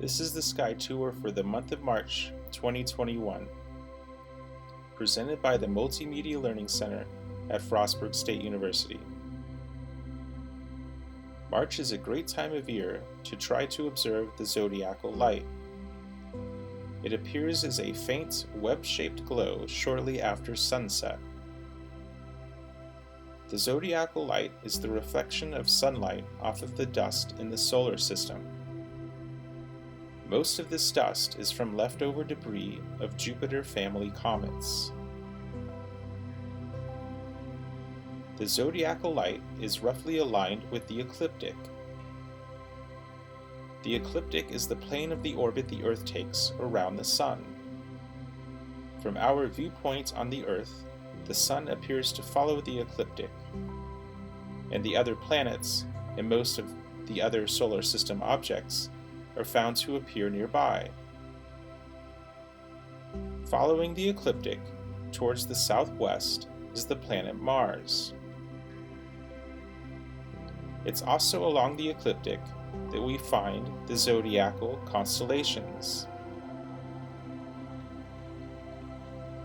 This is the Sky Tour for the month of March 2021, presented by the Multimedia Learning Center at Frostburg State University. March is a great time of year to try to observe the zodiacal light. It appears as a faint web-shaped glow shortly after sunset. The zodiacal light is the reflection of sunlight off of the dust in the solar system. Most of this dust is from leftover debris of Jupiter family comets. The zodiacal light is roughly aligned with the ecliptic. The ecliptic is the plane of the orbit the Earth takes around the Sun. From our viewpoint on the Earth, the Sun appears to follow the ecliptic, and the other planets and most of the other solar system objects are found to appear nearby. Following the ecliptic towards the southwest is the planet Mars. It's also along the ecliptic that we find the zodiacal constellations.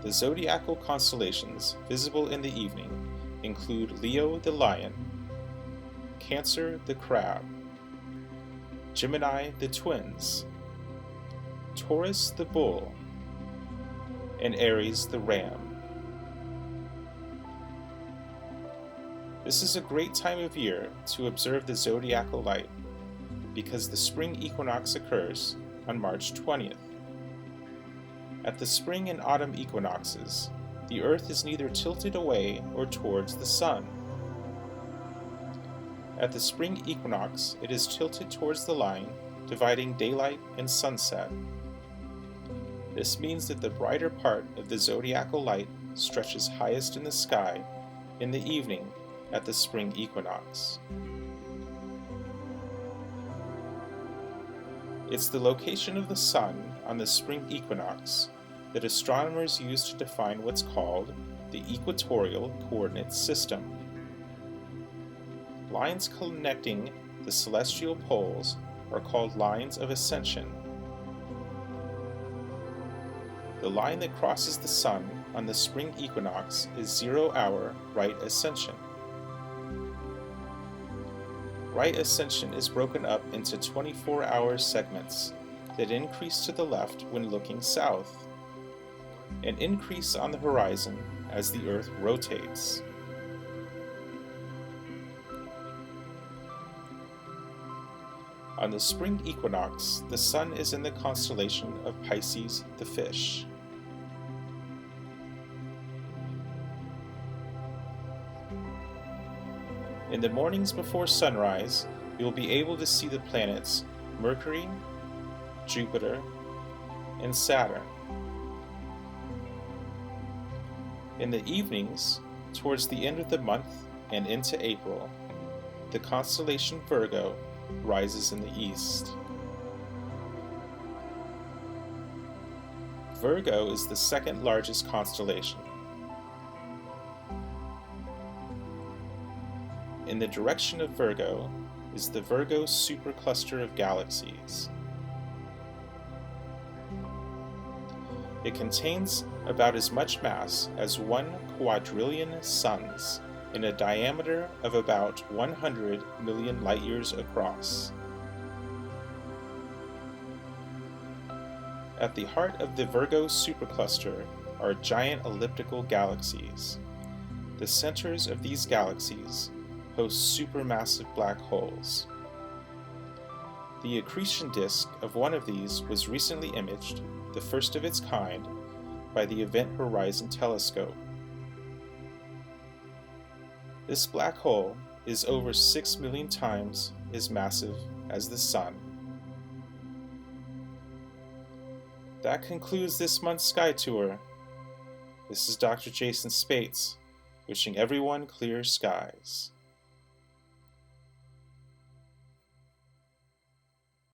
The zodiacal constellations visible in the evening include Leo the Lion, Cancer the Crab, Gemini the Twins, Taurus the Bull, and Aries the Ram. This is a great time of year to observe the zodiacal light because the spring equinox occurs on March 20th. At the spring and autumn equinoxes, the Earth is neither tilted away or towards the Sun. At the spring equinox, it is tilted towards the line dividing daylight and sunset. This means that the brighter part of the zodiacal light stretches highest in the sky in the evening at the spring equinox. It's the location of the Sun on the spring equinox that astronomers use to define what's called the equatorial coordinate system. Lines connecting the celestial poles are called lines of ascension. The line that crosses the Sun on the spring equinox is 0 hour right ascension. Right ascension is broken up into 24-hour segments that increase to the left when looking south, and increase on the horizon as the Earth rotates. On the spring equinox, the Sun is in the constellation of Pisces the Fish. In the mornings before sunrise, you will be able to see the planets Mercury, Jupiter, and Saturn. In the evenings, towards the end of the month and into April, the constellation Virgo rises in the east. Virgo is the second largest constellation. In the direction of Virgo is the Virgo supercluster of galaxies. It contains about as much mass as 1 quadrillion suns in a diameter of about 100 million light-years across. At the heart of the Virgo supercluster are giant elliptical galaxies. The centers of these galaxies host supermassive black holes. The accretion disk of one of these was recently imaged, the first of its kind, by the Event Horizon Telescope. This black hole is over 6 million times as massive as the Sun. That concludes this month's Sky Tour. This is Dr. Jason Spates, wishing everyone clear skies.